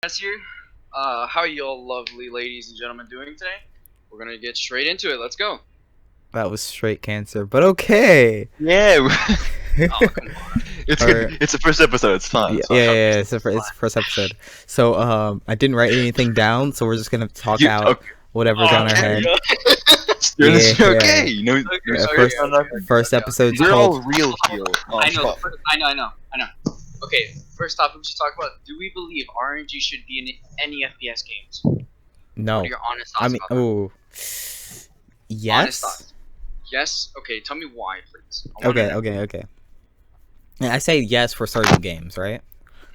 Here. How are you all lovely ladies and gentlemen doing today? We're gonna get straight into it. Let's go. That was straight cancer, but okay. Yeah, Oh, come on. it's Or it's the first episode. It's fine. yeah, It's yeah, fine. yeah, it's the first episode. So I didn't write anything down, so we're just gonna talk You, out okay, whatever's on our head. you're Yeah, okay. You know, Yeah, Okay, first episode's we're all called. real here. Oh, I know. stop. I know. Okay, first topic we should talk about. Do we believe RNG should be in any FPS games? What No, are your honest I thoughts mean, about that? oh, Honest yes. thoughts. Yes. Okay. Tell me why, please. I wanna know. Okay. Yeah, I say yes for certain games, right?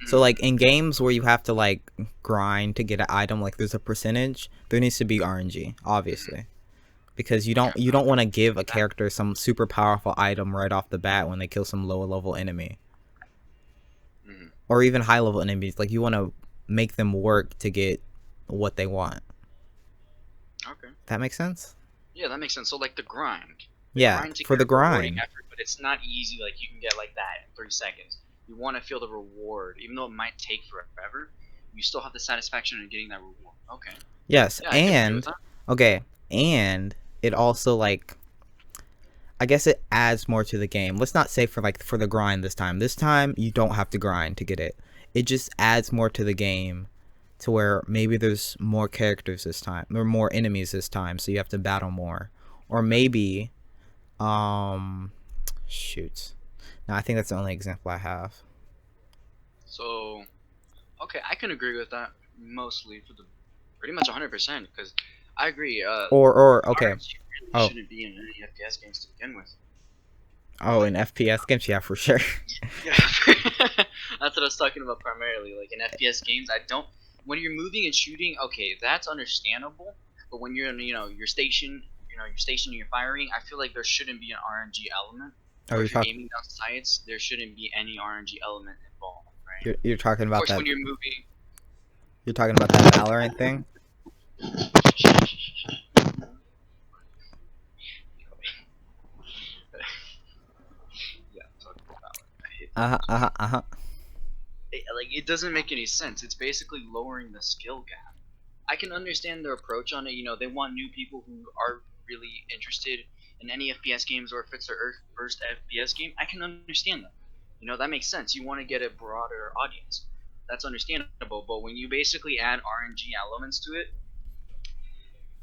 So like in games where you have to like grind to get an item, like there's a percentage, there needs to be RNG, obviously. Because you don't want to give a character some super powerful item right off the bat when they kill some lower level enemy. Mhm. Or even high level enemies. Like you want to make them work to get what they want. Okay. That makes sense? Yeah, that makes sense. So like the grind. Yeah, Grind to for get the a rewarding grind. effort, but it's not easy. Like you can get like that in 3 seconds. You want to feel the reward, even though it might take forever. You still have the satisfaction of getting that reward. Okay. Yes, Yeah, I can agree with and that. okay, and it also like I guess it adds more to the game. Let's not say for the grind this time. This time you don't have to grind to get it. It just adds more to the game to where maybe there's more characters this time or more enemies this time, so you have to battle more. Or maybe um shoot. No, I think that's the only example I have. So, okay, I can agree with that mostly for the pretty much 100% because I agree. Or okay. RNG really Oh. shouldn't be in any FPS games to begin with. Oh, in FPS games, yeah, for sure. Yeah, that's what I was talking about primarily. Like in FPS games, I don't. When you're moving and shooting, okay, that's understandable. But when you're in, your station, your station and you're firing, I feel like there shouldn't be an RNG element. Oh, Or you're if you're talking aiming down sights, there shouldn't be any RNG element involved, right? you're talking Of about course, that when you're moving. you're talking about that Valorant thing? Yeah, I'm talking about it. I hate Uh-huh, uh-huh, uh-huh. like it doesn't make any sense. It's basically lowering the skill gap. I can understand their approach on it. They want new people who are really interested in any FPS games, or if it's their first FPS game. I can understand that. That makes sense. You want to get a broader audience. That's understandable. But when you basically add RNG elements to it,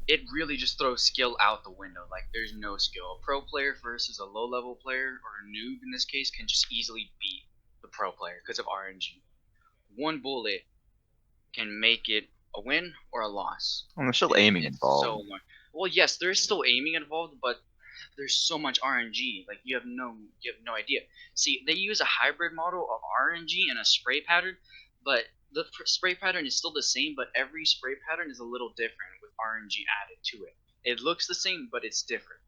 it really just throws skill out the window. Like there's no skill. A pro player versus a low level player or a noob in this case can just easily beat the pro player because of RNG. One bullet can make it a win or a loss. And there's still aiming It's involved. so long. Well, yes, there is still aiming involved, but there's so much RNG. Like you have no idea. See, they use a hybrid model of RNG and a spray pattern, but the spray pattern is still the same, but every spray pattern is a little different with RNG added to it. It looks the same, but it's different,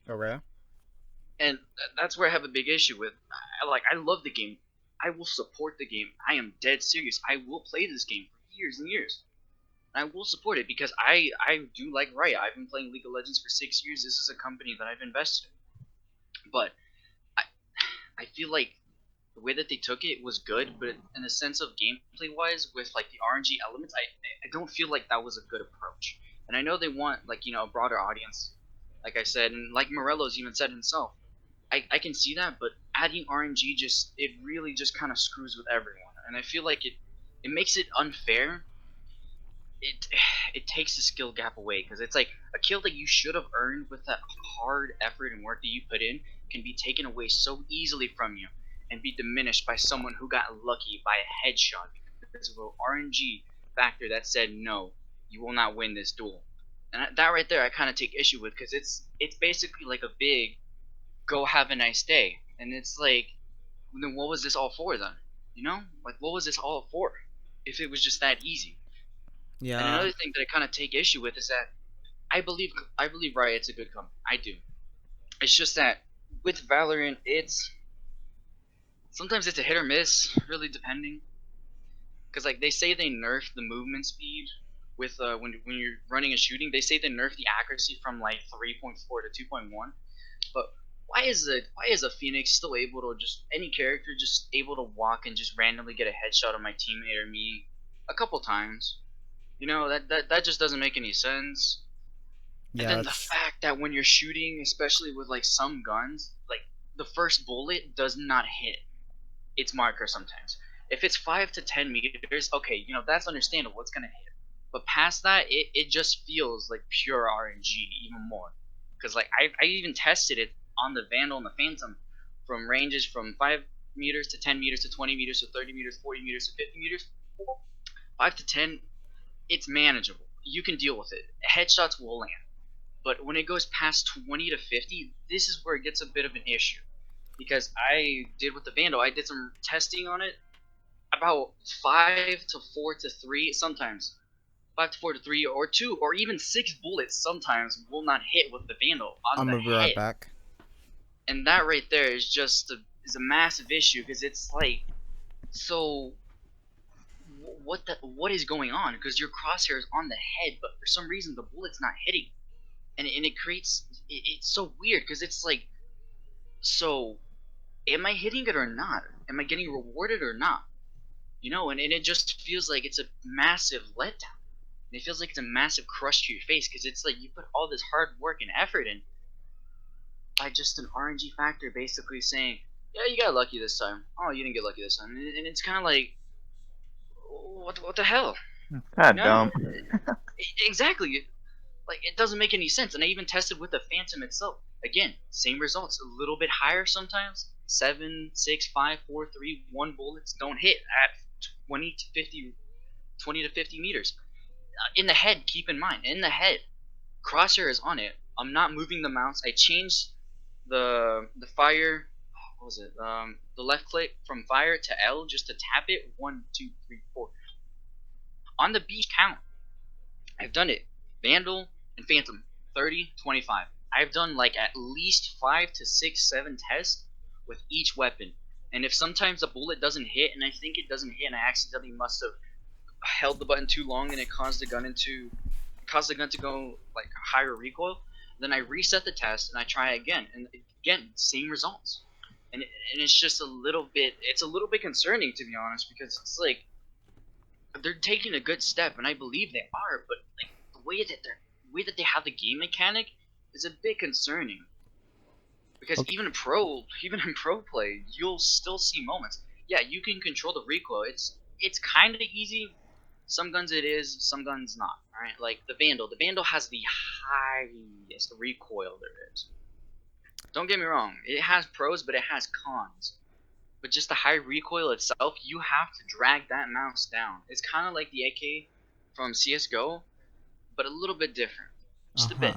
Oh, really? and that's where I have a big issue with. I love the game. I will support the game. I am dead serious. I will play this game for years and years. I will support it because I do like Riot. I've been playing League of Legends for 6 years. This is a company that I've invested in. But I I feel like the way that they took it was good, but in the sense of gameplay wise, with like the RNG elements, I don't feel like that was a good approach. And I know they want like a broader audience, like I said, and like Morello's even said himself. I can see that, but adding RNG it really just kind of screws with everyone, and I feel like it makes it unfair. it it takes the skill gap away because it's like a kill that you should have earned with that hard effort and work that you put in can be taken away so easily from you and be diminished by someone who got lucky by a headshot because of an RNG factor that said no, you will not win this duel. And that right there, I kind of take issue with because it's basically like a big go have a nice day, and it's like then what was this all for then? Like what was this all for if it was just that easy? And Yeah. another thing that I kind of take issue with is that I believe Riot's a good company. I do. It's just that with Valorant, it's sometimes it's a hit or miss, really depending. Because like they say they nerf the movement speed with when you're running and shooting. They say they nerf the accuracy from like 3.4 to 2.1. But why is a Phoenix still able to just any character just able to walk and just randomly get a headshot on my teammate or me a couple times. That just doesn't make any sense. And Yeah, then the it's fact that when you're shooting, especially with like some guns, like the first bullet does not hit its marker sometimes. If it's 5 to 10 meters, okay, that's understandable. It's gonna hit. But past that, it just feels like pure RNG even more. Because like I even tested it on the Vandal and the Phantom from ranges from 5 meters to 10 meters to 20 meters to 30 meters, 40 meters to 50 meters. 5 to 10, it's manageable. You can deal with it. Headshots will land. But when it goes past 20 to 50, this is where it gets a bit of an issue. Because I did with the Vandal, I did some testing on it. About 5 to 4 to 3, sometimes 5 to 4 to 3 or 2 or even 6 bullets sometimes will not hit with the Vandal on I'm the gonna be right head. back. And that right there is just is a massive issue because it's like, so what is going on? Because your crosshair is on the head, but for some reason the bullet's not hitting, and it creates it's so weird because it's like, so am I hitting it or not? Am I getting rewarded or not? And it just feels like it's a massive letdown. And it feels like it's a massive crush to your face because it's like you put all this hard work and effort in by just an RNG factor basically saying, yeah, you got lucky this time. Oh, you didn't get lucky this time. And it's kind of like, what the hell? God No, dumb. exactly. Like, it doesn't make any sense. And I even tested with the Phantom itself. Again, same results, a little bit higher sometimes. 7, 6, 5, 4, 3, 1 bullets don't hit at 20 to 50, 20 to 50 meters. In the head, keep in mind, in the head, crosshair is on it. I'm not moving the mouse. I changed the fire. What was it? The left click from fire to L just to tap it. 1, 2, 3, 4. On the beach count, I've done it. Vandal and Phantom, 30, 25. I've done like at least 5 to 6, 7 tests with each weapon. And if sometimes a bullet doesn't hit, and I think it doesn't hit, and I accidentally must have held the button too long, and it caused the gun to go like higher recoil, then I reset the test and I try again, and again, same results. And it's just it's a little bit concerning, to be honest, because it's like they're taking a good step, and I believe they are, but like the way that they have the game mechanic is a bit concerning. Because Okay. even in pro play, you'll still see moments. Yeah, you can control the recoil. It's kind of easy. Some guns it is, some guns not. All right, like the Vandal. The Vandal has the highest recoil there is. Don't get me wrong, it has pros, but it has cons. But just the high recoil itself, you have to drag that mouse down. It's kind of like the AK from CS:GO, but a little bit different. Just a bit.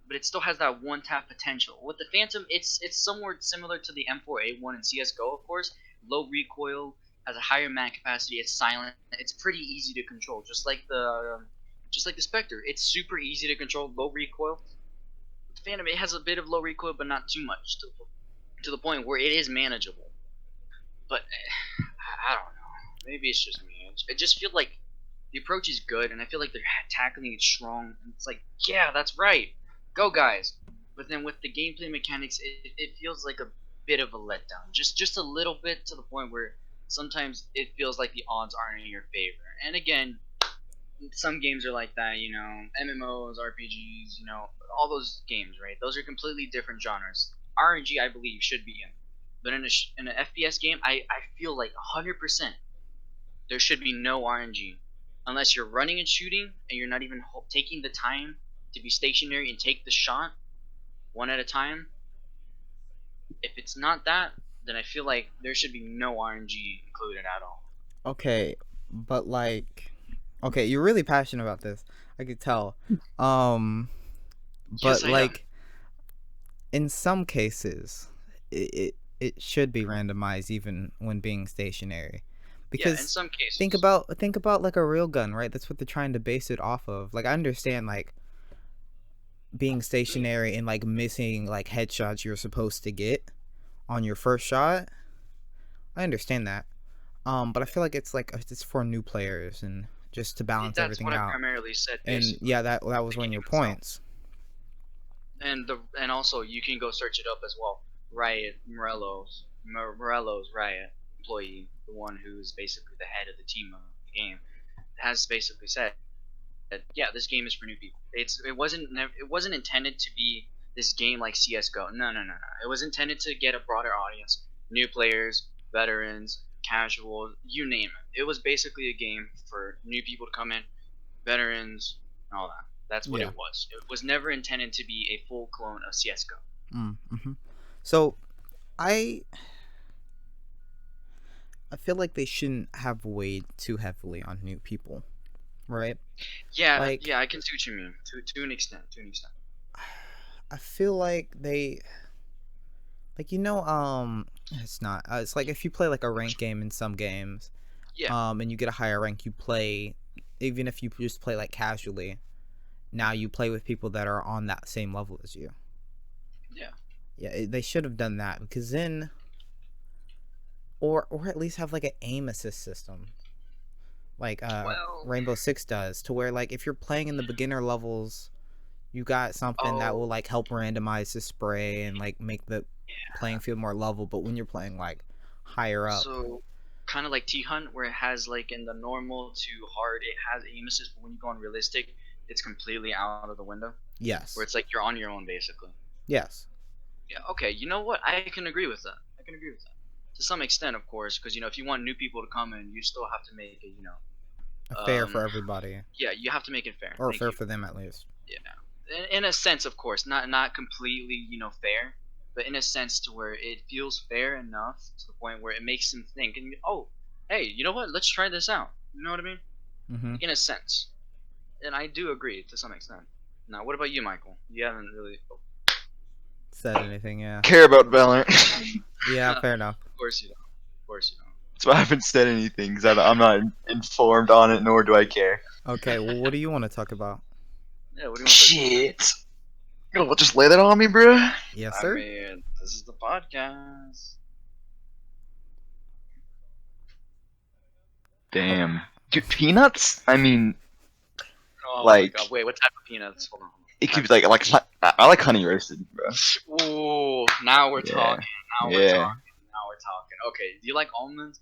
But it still has that one tap potential. With the Phantom, it's somewhat similar to the M4A1 in CS:GO, of course. Low recoil, has a higher mag capacity. It's silent. It's pretty easy to control, just like the Spectre. It's super easy to control, low recoil. With the Phantom, it has a bit of low recoil, but not too much, to the point where it is manageable. But I don't know. Maybe it's just me. I just feel like the approach is good, and I feel like they're tackling it strong. And it's like, yeah, that's right, go guys. But then with the gameplay mechanics, it feels like a bit of a letdown. Just a little bit, to the point where sometimes it feels like the odds aren't in your favor. And again, some games are like that, MMOs, RPGs, all those games, right? Those are completely different genres. RNG, I believe, should be in. But in an FPS game, I feel like 100% there should be no RNG. Unless you're running and shooting, and you're not even taking the time to be stationary and take the shot one at a time. If it's not that, then I feel like there should be no RNG included at all. Okay, but like, okay, you're really passionate about this. I could tell. Um, Yes, but I am. like, in some cases, it should be randomized even when being stationary, Yeah, in because some think cases. about like a real gun, right? That's what they're trying to base it off of. Like, I understand like being stationary and like missing like headshots you're supposed to get on your first shot. I understand that. But I feel like it's for new players and just to balance That's everything what I out. primarily said, And basically. yeah, that was The one of game your itself. points. And also you can go search it up as well. Riot Morello's Riot employee, the one who's basically the head of the team of the game. has basically said that yeah, this game is for new people. It wasn't intended to be this game like CS:GO. No. It was intended to get a broader audience, new players, veterans, casual, you name it. It was basically a game for new people to come in, veterans, and all that. That's what Yeah. it was. It was never intended to be a full clone of CS:GO. Mm-hmm. So, I feel like they shouldn't have weighed too heavily on new people, right? Yeah, Like- yeah, I can see what you mean to an extent. I feel like they, like it's not. It's like if you play like a ranked game in some games, Yeah. and you get a higher rank, you play, even if you just play like casually. Now you play with people that are on that same level as you. Yeah. Yeah, they should have done that because then, or at least have like an aim assist system, like Well- Rainbow Six does, to where like if you're playing in the beginner levels, you got something that will like help randomize the spray and like make the playing field more level. But when you're playing like higher up, So, kind of like T Hunt, where it has like in the normal to hard, it has aim assist, but when you go on realistic, it's completely out of the window. yes, Where it's like you're on your own basically. yes, Yeah. Okay. You know what? I can agree with that. To some extent, of course, because if you want new people to come in, you still have to make it. fair for everybody, Yeah, you have to make it fair. or Thank fair you. for them at least. Yeah. In a sense, of course, not completely, fair, but in a sense to where it feels fair enough to the point where it makes them think, and oh, hey, you know what? Let's try this out. You know what I mean? Mm-hmm. In a sense, and I do agree to some extent. Now, what about you, Michael? You haven't really. Said anything? Yeah, Care about Valorant. yeah, fair enough. Of course you don't. That's why I haven't said anything, because I'm not informed on it, nor do I care. Okay, well, what do you want to talk about? Yeah. What do you want to say? Shit. You'll just lay that on me, bro. Yes, I sir. mean, this is the podcast. Damn. Dude, peanuts? I mean, Oh Like- my god! Wait, what type of peanuts? Hold on. it keeps like I like honey roasted, bro. Ooh, now we're Yeah. talking. Now we're Yeah. talking. Okay, do you like almonds?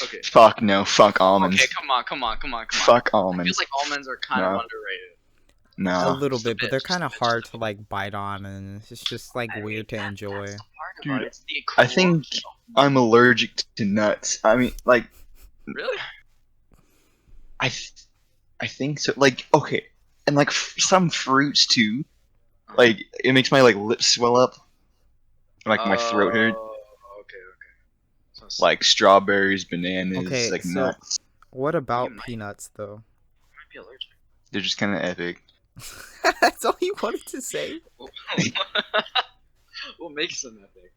Okay. Fuck no. Fuck almonds. Okay, come on. Fuck I feel almonds. like almonds are kind of No. underrated. A No. little Just a bit, but bit, they're just a kind of bit, hard just to like bite on, and it's just like I mean, weird to enjoy. That's the part Dude, about it. It's the I think crunch. I'm allergic to nuts. I mean, like, Really? I think so. Like, okay, and like some fruits too. Like, it makes my like lips swell up, like my throat hurt. Okay. So it's Like strawberries, bananas, Okay, like so- nuts. What about might- peanuts, though? might be allergic. They're just kind of epic. That's all you wanted to say? What makes them epic?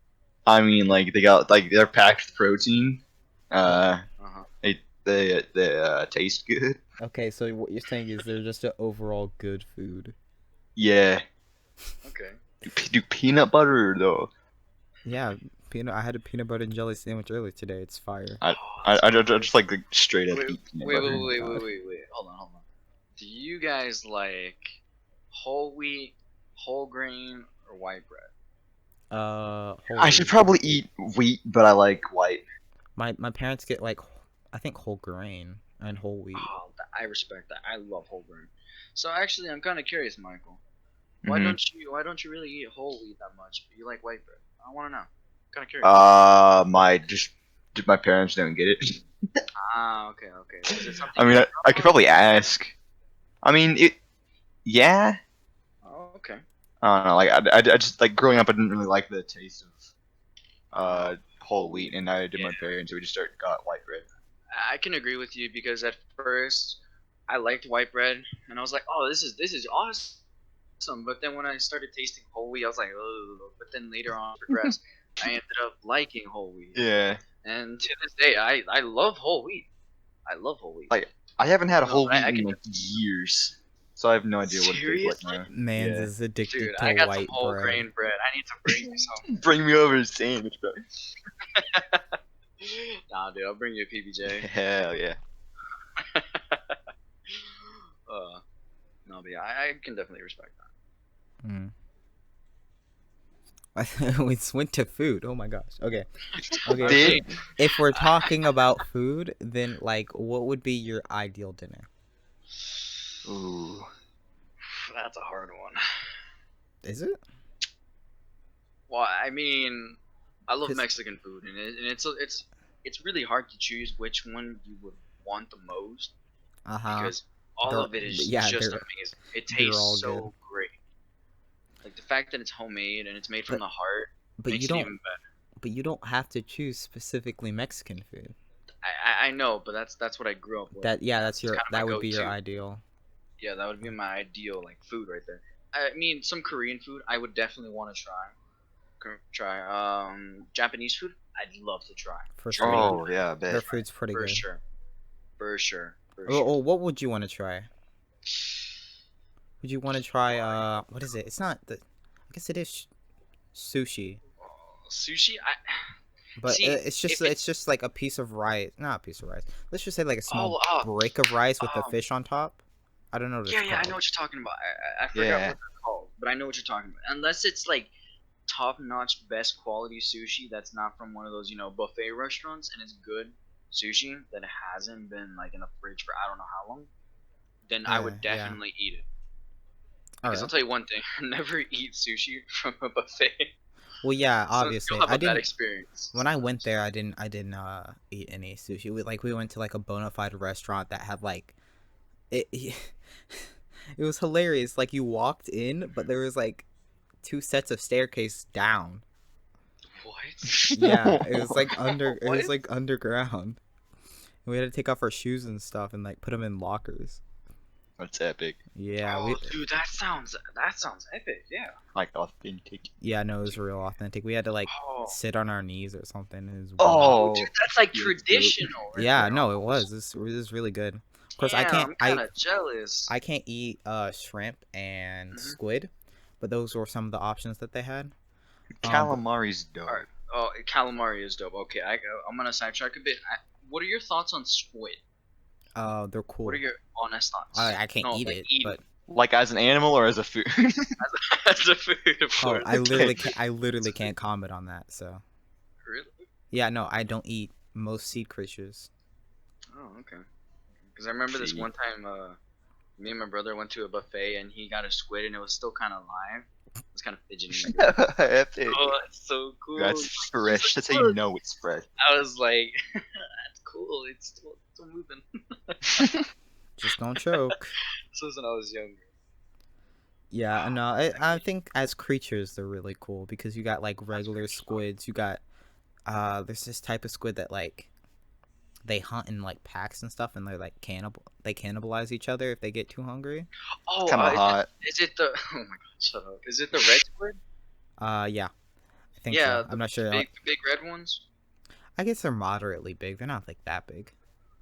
I mean, like they're packed with protein. Uh-huh. They taste good. Okay, so what you're saying is they're just an overall good food. Yeah. Okay. Do peanut butter though? Yeah, I had a peanut butter and jelly sandwich earlier today. It's fire. I just like the straight up Wait, eat peanut wait, butter. wait. Hold on. Do you guys like whole wheat, whole grain, or white bread? I should probably eat wheat, but I like white. My parents get like, I think whole grain and whole wheat. Oh, I respect that. I love whole grain. So actually, I'm kind of curious, Michael. Why Mhm. don't you really eat whole wheat that much? But you like white bread. I want to know. Kind of curious. My parents don't get it. Okay. Is it something I mean, I could probably ask. I mean, yeah. Oh, okay. I don't know. Like, I just like growing up, I didn't really like the taste of whole wheat, and neither did my parents. So we just got white bread. I can agree with you because at first I liked white bread and I was like, oh, this is awesome. But then when I started tasting whole wheat, I was like, oh. But then later on, progressed, I ended up liking whole wheat. Yeah. And to this day, I love whole wheat. I love whole wheat. Like, I haven't had a No, whole but I wheat in can- like years, so I have no idea what it tastes like now. Man's Yeah. is addicted Dude, to I got white some whole bread. grain bread. I need to bring you some. Bring me over a sandwich, bro. Nah, dude, I'll bring you a PBJ. Hell yeah. No, but yeah, I can definitely respect that. We went to food. Oh my gosh. Okay. Did- If we're talking about food, then like, what would be your ideal dinner? Ooh. That's a hard one. Is it? Well, I mean, I love 'Cause- Mexican food, and it's really hard to choose which one you would want the most because all They're- of it is yeah, just they're- amazing. It they're all tastes so great. Like the fact that it's homemade and it's made from the heart But makes you it don't. even better. But you don't have to choose specifically Mexican food. I know, but that's what I grew up with. That's It's your kinda my that would be your go-to. ideal. Yeah, that would be my ideal like food right there. I mean, some Korean food I would definitely want to try. Japanese food I'd love to try. For German sure. Oh yeah, I Their bet. food's pretty for good. sure, for sure, for Oh, sure. what would you want to try? Would you want to try what is it? It's not the I guess it is sushi. Sushi, But see it's just if it's just like a piece of rice, not a piece of rice. Let's just say like a small oh break of rice with the um, fish on top. I don't know what it's yeah, I called. know what you're talking about. I forgot Yeah. what they're called, but I know what you're talking about. Unless it's like top-notch, best quality sushi that's not from one of those buffet restaurants and it's good sushi that hasn't been like in the fridge for I don't know how long, then I would Yeah. definitely eat it. All Because I'll right. tell you one thing: never eat sushi from a buffet. Well, yeah, So obviously. you'll have I a bad didn't experience. when I went there. I didn't eat any sushi. We went to like a bona fide restaurant that had like it. It was hilarious. Like you walked in, but there was like two sets of staircase down. What? Yeah, it was like under. It was What? like underground. We had to take off our shoes and stuff and like put them in lockers. That's epic. Yeah, Oh, dude, that sounds epic. Yeah. Like authentic. no, it was real authentic. We had to like Oh, sit on our knees or something. It was Oh, dude, that's like yeah, it's traditional. Right yeah, there, no, it almost. was. It was really good. Of course, Damn, I'm kind of jealous. I can't eat shrimp and Mhm. squid, but those were some of the options that they had. calamari's dope. Alright. Oh, calamari is dope. Okay, I'm gonna sidetrack a bit. What are your thoughts on squid? They're cool. What are your honest thoughts? I can't No, eat like it, eating. but Like as an animal or as a food? As a food, of oh, course. I literally can't comment on that. So Really? yeah, no, I don't eat most sea creatures. Oh, okay. Because I remember this See. one time, me and my brother went to a buffet and he got a squid and it was still kind of live. It was kind of fidgeting. Epic. Oh, that's so cool. That's fresh. That's how you know it's fresh. I was like, that's cool. It's still moving. Just don't choke. This was when I was younger. Yeah, no, I think as creatures they're really cool because you got like regular squids. You got there's this type of squid that like they hunt in like packs and stuff, and they're like they cannibalize each other if they get too hungry. Oh, Kind of hot. is it the? Oh my god, shut up! Is it the red squid? Yeah, I think Yeah, so. I'm not sure. The big red ones. I guess they're moderately big. They're not like that big.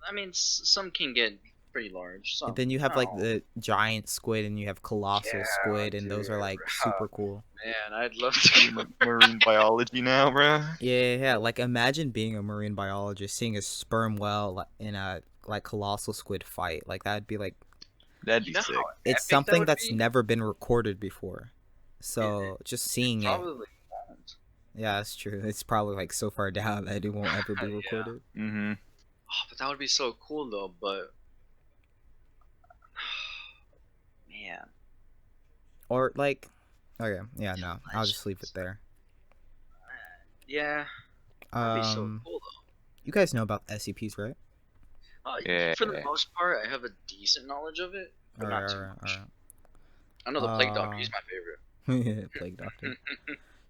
I mean, some can get pretty large. Some. And then you have like no. the giant squid, and you have colossal Yeah, squid, and those are dude. like super cool. Man, I'd love to. Go. Marine biology now, bro. Yeah. Like imagine being a marine biologist, seeing a sperm whale in a like colossal squid fight. Like that'd be like That'd You be know sick. how it's epic that something would that's be? never been recorded before. So just seeing it, Probably won't. yeah, that's true. It's probably like so far down that it won't ever be Yeah. recorded. Mm-hmm. Oh, but that would be so cool though. But man, Or like, okay, yeah, no, I'll just leave it there. yeah, that'd be so Um, cool though. you guys know about SCPs, right? For the Yeah. most part, I have a decent knowledge of it, but not too much. I know the Plague Doctor. He's my favorite. Plague Doctor.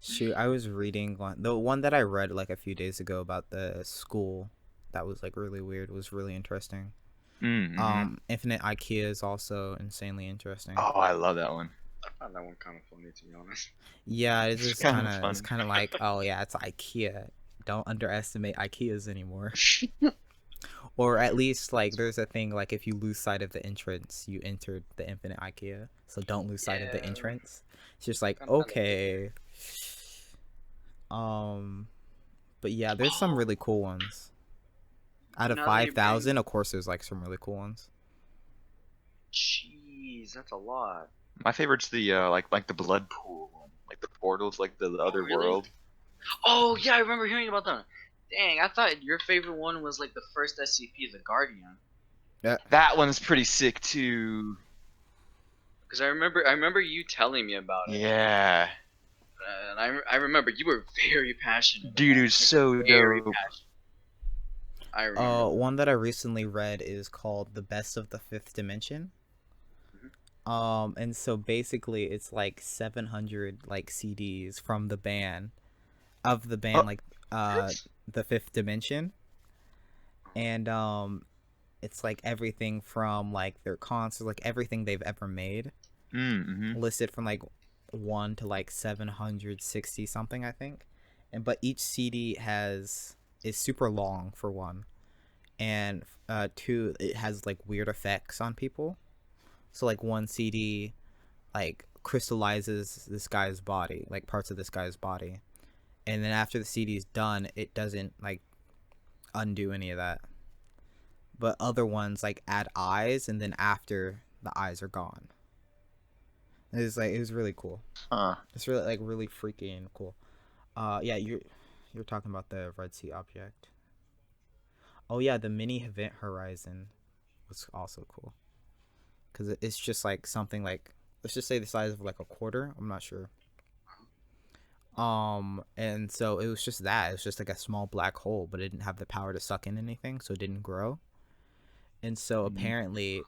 Shoot, I was reading the one that I read like a few days ago about the school that was like really weird. Was really interesting. Mm-hmm. Infinite IKEA is also insanely interesting. Oh, I love that one. I found that one kind of funny, to be honest. Yeah, it's It's just kinda kind of fun. it's kind of like, oh yeah, it's IKEA. Don't underestimate IKEAs anymore. Or at least like there's a thing like if you lose sight of the entrance, you entered the infinite IKEA. So don't lose sight of the Yeah. entrance. It's just like Kinda like okay. But yeah, there's some really cool ones. Out of Now that you 5,000, of course, there's like some really cool ones. Jeez, that's a lot. My favorite's the like the blood pool one, like the portals, like the other really? world. Oh yeah, I remember hearing about that. Dang, I thought your favorite one was like the first SCP, the Guardian. That one's pretty sick too. Because I remember you telling me about it. Yeah. And I remember you were very passionate. Dude, about it it. was so Very dope. passionate. I remember. One that I recently read is called The Best of the Fifth Dimension. And so basically it's like 700 like CDs from the band like the Fifth Dimension, and it's like everything from like their concerts, like everything they've ever made, listed from like 1 to like 760 something, I think. And but each CD is super long for one, and 2, it has like weird effects on people. So like one CD like crystallizes this guy's body, like parts of this guy's body, and then after the CD's done, it doesn't like undo any of that. But other ones like add eyes, and then after the eyes are gone. It was really cool. It's really like really freaking cool. Yeah, you're talking about the Red Sea object. Oh yeah, the mini event horizon was also cool. Because it's just like something like, let's just say the size of like a quarter. I'm not sure. And so it was just that. It was just like a small black hole, but it didn't have the power to suck in anything, so it didn't grow. And so apparently,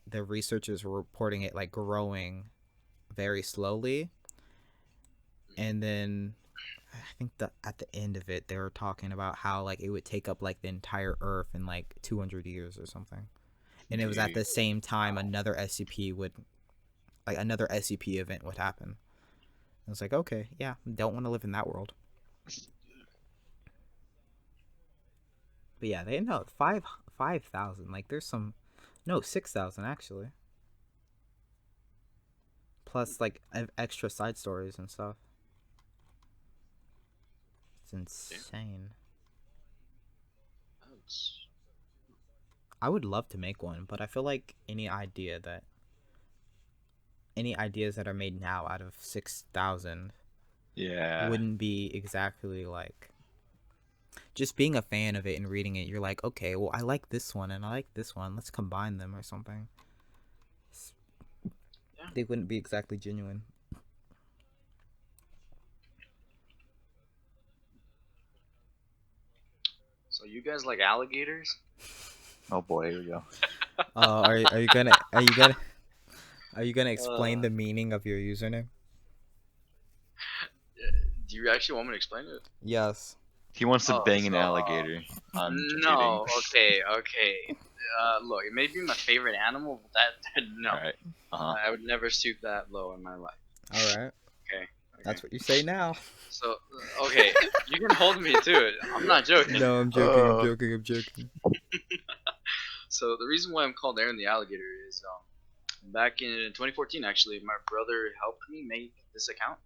the researchers were reporting it like growing very slowly. And then I think at the end of it, they were talking about how like it would take up like the entire Earth in like 200 years or something. And it was at the same time another SCP event would happen. I was like, okay, yeah, don't want to live in that world. But yeah, they know 5,000. Like there's 6,000 actually. Plus like extra side stories and stuff. It's insane. I would love to make one, but I feel like any ideas that are made now out of 6,000 wouldn't be exactly like, just being a fan of it and reading it, you're like, okay, well, I like this one and I like this one, let's combine them or something. They wouldn't be exactly genuine. So you guys like alligators? Oh boy, here we go. Are you gonna explain the meaning of your username? Do you actually want me to explain it? Yes. He wants to bang an alligator. I'm just No, kidding. okay. Look, it may be my favorite animal, but no. All right. I would never stoop that low in my life. All right. Okay. That's what you say now. So, okay, you can hold me to it. I'm not joking. No, I'm joking. So the reason why I'm called Aaron the Alligator is back in 2014, actually, my brother helped me make this account.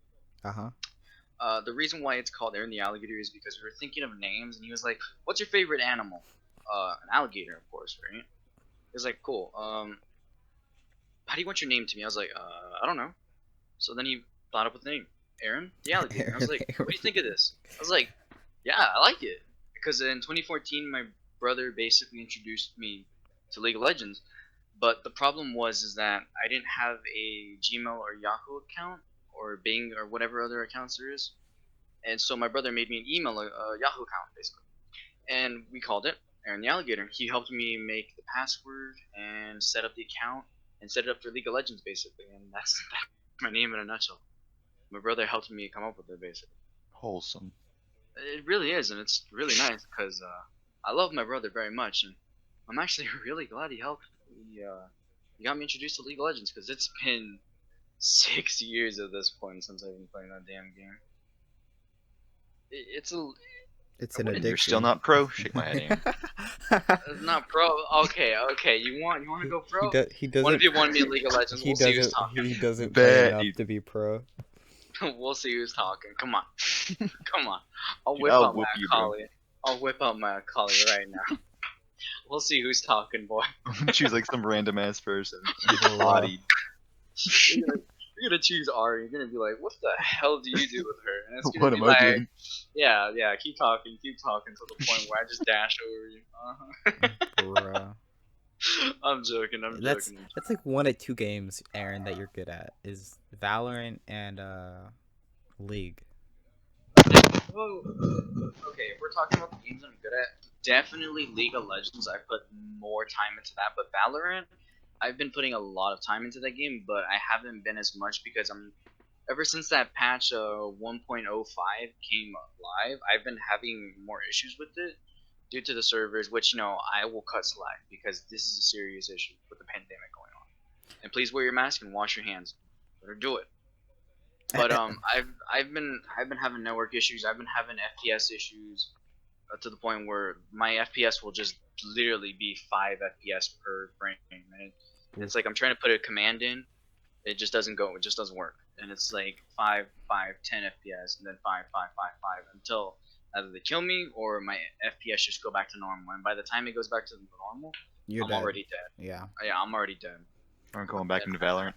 The reason why it's called Aaron the Alligator is because we were thinking of names, and he was like, "What's your favorite animal?" An alligator, of course, right? He was like, "Cool. How do you want your name to be?" I was like, "I don't know." So then he thought up a name, Aaron the Alligator. I was like, "What do you think of this?" I was like, "Yeah, I like it." Because in 2014, my brother basically introduced me to League of Legends, but the problem is that I didn't have a Gmail or Yahoo account or Bing or whatever other accounts there is, and so my brother made me an email, a Yahoo account basically, and we called it Aaron the Alligator. He helped me make the password and set up the account and set it up for League of Legends basically, and that's my name in a nutshell. My brother helped me come up with it basically. Wholesome. It really is, and it's really nice because I love my brother very much, and I'm actually really glad he helped. He got me introduced to League of Legends because it's been 6 years at this point since I've been playing that damn game. It's an addiction. You're still not pro? Shake my head. It's not pro. Okay. You want to go pro? He doesn't. One of you want me in League of Legends. We'll see who's talking. He doesn't play enough to be pro. We'll see who's talking. Come on. I'll whip out my Akali. I'll whip out my Akali right now. We'll see who's talking, boy. Choose like some random ass person. Get bodied. You're gonna choose Ari. You're gonna be like, "What the hell do you do with her?" And it's gonna What be am I like, doing? Yeah. Keep talking to the point where I just dash over you. Bruh. I'm joking. I'm That's joking. that's like one of two games, Aaron, that you're good at is Valorant and League. Oh, okay, if we're talking about the games I'm good at, definitely League of Legends. I put more time into that, but Valorant, I've been putting a lot of time into that game, but I haven't been as much because I'm ever since that patch 1.05 came live, I've been having more issues with it due to the servers, which I will cut slack because this is a serious issue with the pandemic going on. And please wear your mask and wash your hands, or do it. But I've been having network issues. I've been having FPS issues to the point where my FPS will just literally be 5 FPS per frame, and it's like I'm trying to put a command in, it just doesn't go. It just doesn't work, and it's like 10 FPS, and then 5 until either they kill me or my FPS just go back to normal. And by the time it goes back to normal, You're I'm dead. already dead. Yeah. Yeah, I'm already dead. I'm going back into Valorant.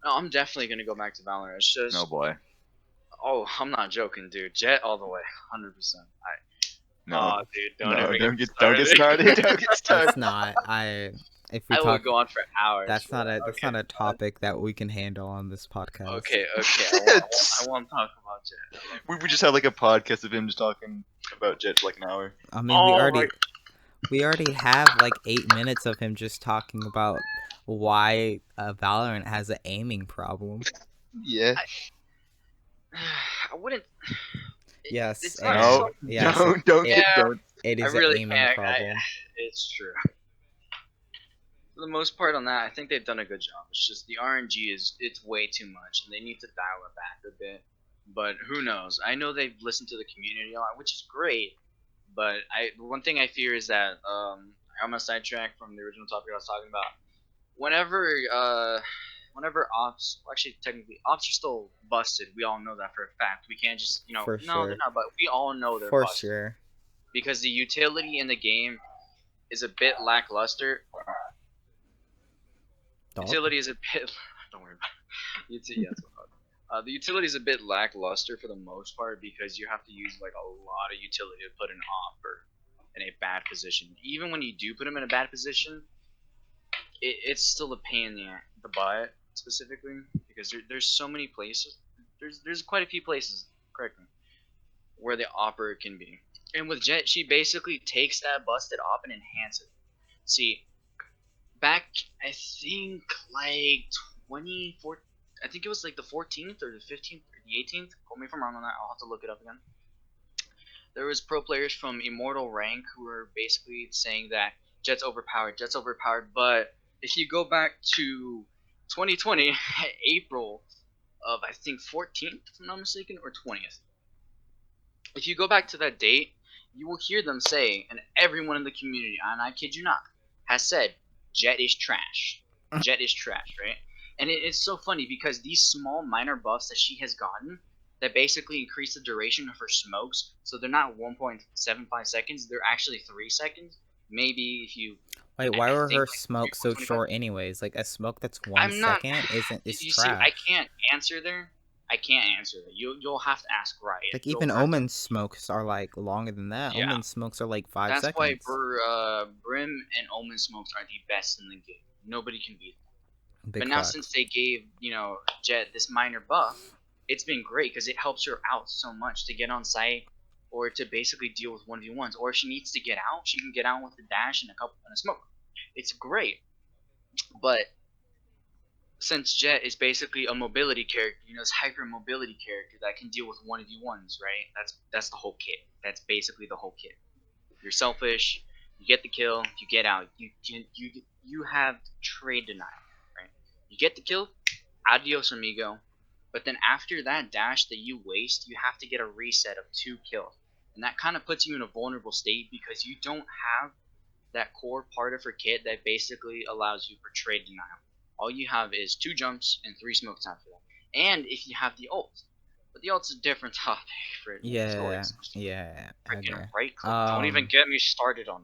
No, I'm definitely gonna go back to Valorant. It's just, No boy. oh, I'm not joking, dude. Jet all the way, 100%. No. Oh, dude, don't No, ever don't get get started. Don't get That's started. not. If we I will talk, go on for hours. that's for not that. a that's Okay, not a topic that we can handle on this podcast. Okay. I want to talk about Jet. We just had like a podcast of him just talking about Jet for like an hour. I mean, Oh we already have like 8 minutes of him just talking about why Valorant has an aiming problem. Yeah. I wouldn't. Yes, It's not Aaron. No. Yes, Don't it- don't. It I is really an aiming can't. problem. It's true. For the most part on that, I think they've done a good job. It's just the RNG it's way too much, and they need to dial it back a bit. But who knows? I know they've listened to the community a lot, which is great. But one thing I fear is that I'm gonna sidetrack from the original topic I was talking about. Whenever ops, well, actually technically ops are still busted. We all know that for a fact. We can't just For no, sure. they're not. But we all know they're For busted sure. because the utility in the game is a bit lackluster. Dog. Utility is a bit. Don't worry about it. Yeah, that's what the utility is a bit lackluster for the most part because you have to use like a lot of utility to put an opper in a bad position. Even when you do put him in a bad position, it's still a pain in the butt specifically because there's so many places. There's quite a few places, correct me, where the opper can be. And with Jet, she basically takes that busted op and enhances it. See, back I think like 24, I think it was like the 14th or the 15th or the 18th. Quote me if I'm wrong on that. I'll have to look it up again. There was pro players from Immortal rank who were basically saying that Jet's overpowered. But if you go back to 2020, April of I think 14th, if I'm not mistaken, or 20th. If you go back to that date, you will hear them say, and everyone in the community, and I kid you not, has said, Jet is trash. Jet is trash, right? And it's so funny because these small minor buffs that she has gotten that basically increase the duration of her smokes, so they're not 1.75 seconds, they're actually 3 seconds. Maybe if you Wait, why were think, her like, smokes so 1.25? short anyways? Like a smoke that's 1 I'm not. second is You trash. see, I can't answer there. I can't answer that. You'll have to ask Riot. Like You'll even have to- Omen's smokes are like longer than that. Yeah. Omen's smokes are like 5 That's seconds. why Brim and Omen smokes are the best in the game. Nobody can beat them. Big But now facts. since they gave Jet this minor buff, it's been great because it helps her out so much to get on site or to basically deal with 1v1s. Or if she needs to get out, she can get out with a dash and a smoke. It's great. But since Jet is basically a mobility character, this hyper mobility character that can deal with 1v1s, right? That's the whole kit. That's basically the whole kit. You're selfish. You get the kill. You get out. You have trade denial, right? You get the kill. Adios, amigo. But then after that dash that you waste, you have to get a reset of 2 kills, and that kind of puts you in a vulnerable state because you don't have that core part of her kit that basically allows you for trade denial. All you have is 2 jumps and 3 smokes after that, and if you have the ult. But the ult's a different topic for Yeah, stories. yeah. Freaking Okay. right click. Don't even get me started on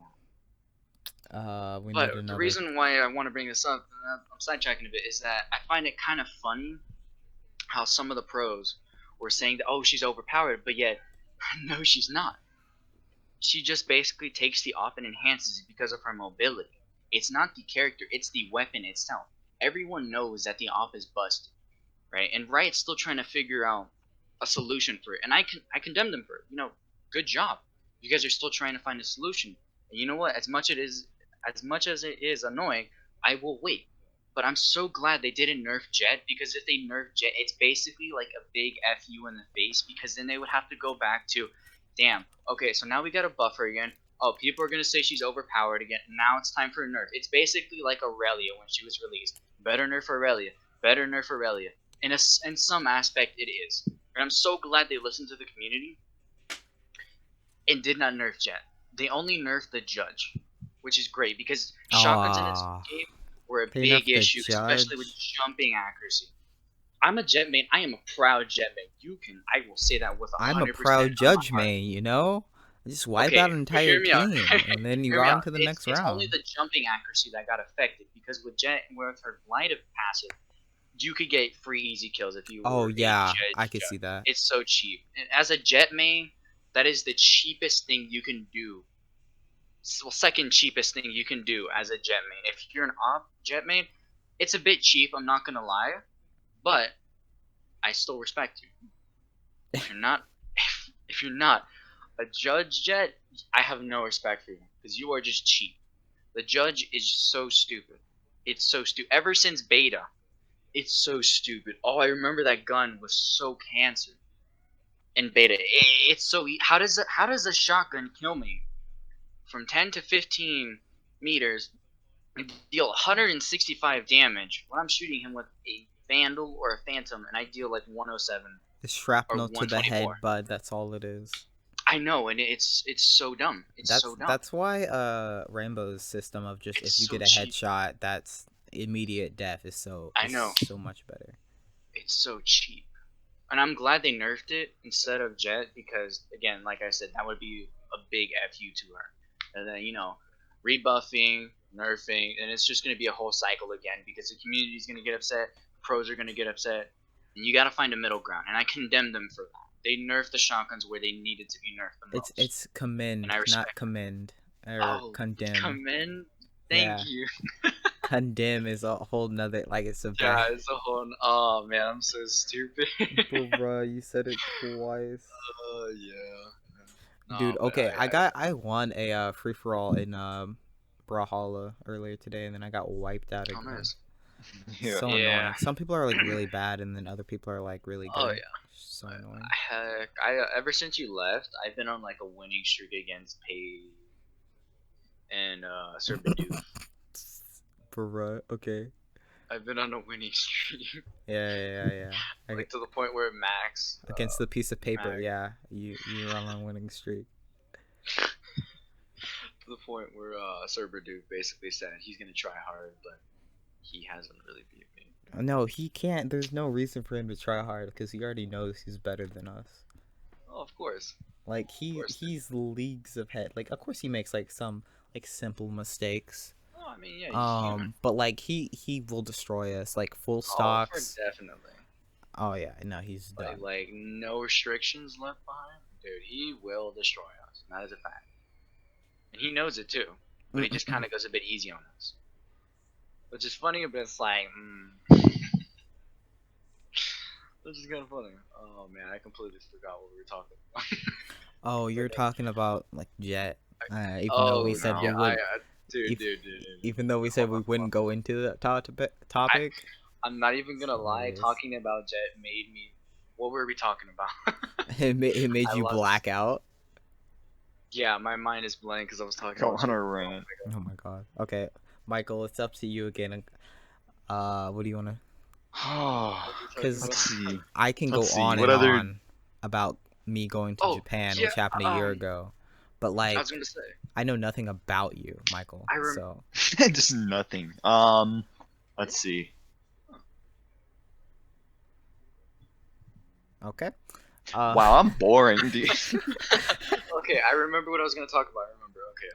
that. We need But another. the reason why I want to bring this up, and I'm sidetracking a bit, is that I find it kind of funny how some of the pros were saying that, oh, she's overpowered, but yet, no, she's not. She just basically takes the op and enhances it because of her mobility. It's not the character, it's the weapon itself. Everyone knows that the op is busted, right? And Riot's still trying to figure out a solution for it. And I condemn them for it. Good job. You guys are still trying to find a solution. And you know what? As much as it is annoying, I will wait. But I'm so glad they didn't nerf Jet, because if they nerf Jet, it's basically like a big FU in the face, because then they would have to go back to, damn, okay, so now we got a buffer again. Oh, people are going to say she's overpowered again. Now it's time for a nerf. It's basically like Aurelia when she was released. Better nerf Aurelia. Better nerf Aurelia. In some aspect, it is. And I'm so glad they listened to the community and did not nerf Jet. They only nerfed the Judge, which is great, because shotguns in this game were a big issue, especially with jumping accuracy. I'm a Jet main. I am a proud Jet main. I will say that with 100%. I'm a proud Judge main, you know? Just wipe out an entire team, and then you go on to the next round. It's only the jumping accuracy that got affected, because with Jet, with her light of passive, you could get free easy kills if you were I could see that. It's so cheap. And as a Jet main, that is the cheapest thing you can do. Well, second cheapest thing you can do as a Jet main. If you're an op Jet main, it's a bit cheap, I'm not gonna lie, but I still respect you. If you're not a Judge Jet, I have no respect for you, because you are just cheap. The Judge is so stupid. It's so stupid. Ever since beta, it's so stupid. Oh, I remember that gun was so cancer in beta. It's so how does a shotgun kill me from 10 to 15 meters and deal 165 damage when I'm shooting him with a Vandal or a Phantom, and I deal like 107? It's shrapnel to the head, bud. That's all it is. I know, and it's so dumb. So dumb. That's why Rainbow's system of just if you get a headshot, that's immediate death is so much better. It's so cheap. And I'm glad they nerfed it instead of Jet, because again, like I said, that would be a big FU to her. And then, rebuffing, nerfing, and it's just going to be a whole cycle again, because the community is going to get upset, pros are going to get upset, and you got to find a middle ground. And I condemn them for that. They nerfed the shotguns where they needed to be nerfed the most. It's commend, not commend. Or condemn. Commend? Thank you. Condemn is a whole nother, like, it's a it's a whole, oh man, I'm so stupid. Bro, you said it twice. Yeah. Dude, okay, I won a free-for-all in Brawlhalla earlier today, and then I got wiped out again. Oh, nice. So annoying. Some people are like really bad, and then other people are like really good. Oh yeah. So annoying. Heck, ever since you left, I've been on like a winning streak against Paige and Serpentooth. Bruh, okay. I've been on a winning streak. Yeah. Like to the point where Max against the piece of paper, Max. yeah. You're on a winning streak. To the point where Serpentooth basically said he's gonna try hard, but he hasn't really beat me. No, he can't. There's no reason for him to try hard, because he already knows he's better than us. Oh, of course. Like he's leagues ahead. Like, of course he makes like some like simple mistakes. Oh, I mean, yeah. But like he will destroy us. Like full stocks. Oh, definitely. Oh yeah, no, he's done. Like no restrictions left behind, dude. He will destroy us. And that is a fact. And he knows it too, but he just kind of goes a bit easy on us. Which is funny, but it's like, which is kind of funny. Oh man, I completely forgot what we were talking about. Oh, you're talking about like Jet. Even though we said we would. Dude. Even though we said we wouldn't go into the topic. I'm not even gonna lie. Talking about Jet made me. What were we talking about? It made you black out. Yeah, my mind is blank because I was talking. Go on a rant. Oh my god. Okay, Michael, it's up to you again. What do you wanna? Because I can go on and on about me going to Japan, which happened a year ago. But like, I was gonna say, I know nothing about you, Michael. So just nothing. Let's see. Okay. Wow, I'm boring, dude. Okay, I remember what I was gonna talk about. Okay,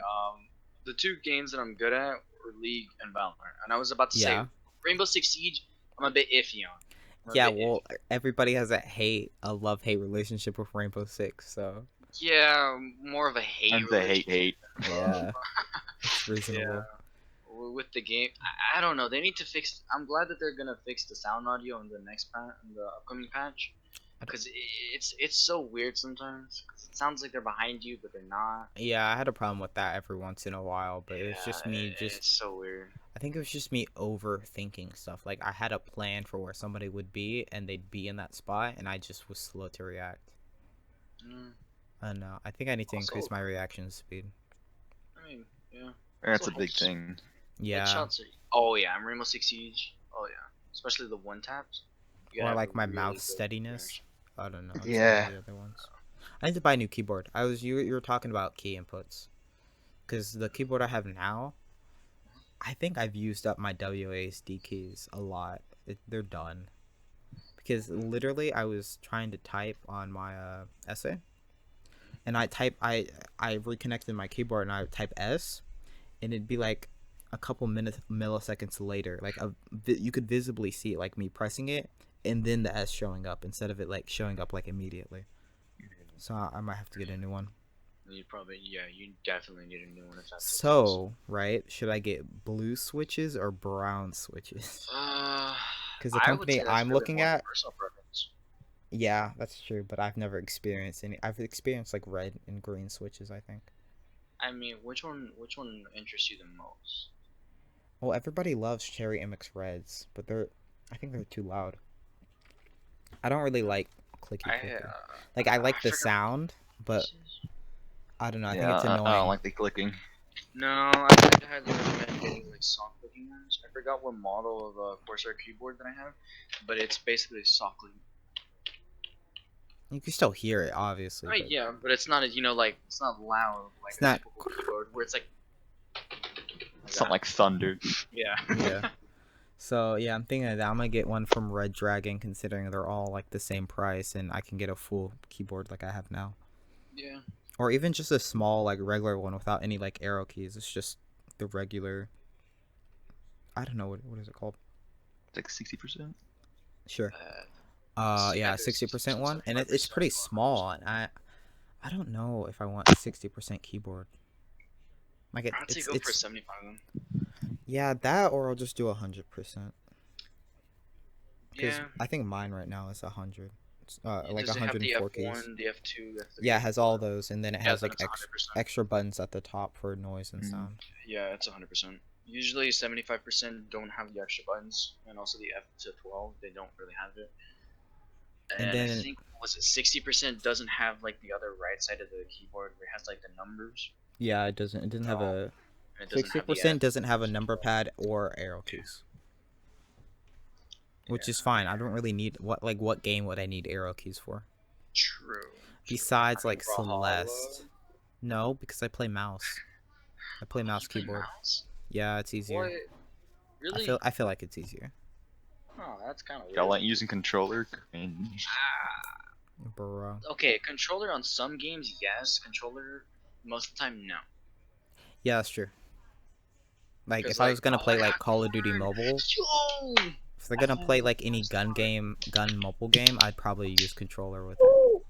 the two games that I'm good at were League and Valorant, and I was about to say Rainbow Six Siege. I'm a bit iffy on. Yeah, well, everybody has a love-hate relationship with Rainbow Six, so. Yeah, more of a hate. And the hate. Yeah, it's reasonable. Yeah. with the game, I don't know. They need to fix. I'm glad that they're gonna fix the sound audio in the in the upcoming patch, because it's so weird sometimes. 'Cause it sounds like they're behind you, but they're not. Yeah, I had a problem with that every once in a while, but it was just me It's so weird. I think it was just me overthinking stuff. Like I had a plan for where somebody would be and they'd be in that spot and I just was slow to react. Mm. I know. I think I need to Also- increase my reaction speed. I mean, yeah. That's a Also big helps. thing. Yeah. Headshots are. Oh yeah, I'm Rainbow Six Siege. Oh yeah, especially the one taps. You gotta Or have like a my really mouth good steadiness. reaction. I don't know. Some Yeah. of the other ones. I need to buy a new keyboard. You were talking about key inputs. Cuz the keyboard I have now, I think I've used up my WASD keys a lot. They're done. Because literally I was trying to type on my essay and I reconnected my keyboard and I would type S and it'd be like a couple milliseconds later, like you could visibly see it, like me pressing it and then the S showing up instead of it like showing up like immediately. So I might have to get a new one. You definitely need a new one if that's the case. So right, should I get blue switches or brown switches? Because the I would company say that's I'm really looking more of a at, personal preference. yeah, that's true, but I've never experienced any. I've experienced like red and green switches, I think. I mean, which one interests you the most? Well, everybody loves Cherry MX Reds, but I think they're too loud. I don't really like clicky. Like I like the forgot- sound, but I don't know. I think Yeah, it's annoying. I don't like the clicking. No, I'd highly recommend getting like soft clicking ones. I forgot what model of Corsair keyboard that I have, but it's basically soft clicking. You can still hear it, obviously. Right, but yeah, but it's not like it's not loud like It's a not- typical keyboard where it's like Something like thunder. yeah. Yeah. So yeah, I'm thinking that I'm gonna get one from Red Dragon, considering they're all like the same price, and I can get a full keyboard like I have now, Yeah. or even just a small like regular one without any like arrow keys. It's just the regular. I don't know what is it called. It's like 60%. Sure. Yeah, Yeah, there's 60% one, and it's 75% pretty one. small, and I don't know if I want a 60% keyboard. Like I'd say it's go for a 75 then. yeah, that, or I'll just do 100%. Because Yeah. I think mine right now is 100. Like Does it have the 104 keys. F1, the F2, the F3? Yeah, it has all those, and then it Yeah, has then like it's 100%. extra buttons at the top for noise and Mhm. sound. Yeah, it's 100%. Usually 75% don't have the extra buttons, and also the F to 12 they don't really have it. And And then- I think was it 60% doesn't have like the other right side of the keyboard where it has like the numbers. Yeah, it doesn't have a And it doesn't have the 60% F. doesn't have a number pad or arrow keys. Which is fine. I don't really need what game would I need arrow keys for? True. Besides I mean, like Brawlhalla. Celeste. No, because I play mouse. I play mouse You play keyboard. mouse? Yeah, it's easier. What? Really? I feel like it's easier. Oh, that's kind of weird. Y'all like using controller? Cringe. Bro. Okay, controller on some games, yes. Controller most of the time, no. Yeah, that's true. Like 'Cause, if I was gonna oh play my like God, Call of Duty Lord. Mobile, Yo! if they're gonna play like any gun mobile game, I'd probably use controller with it.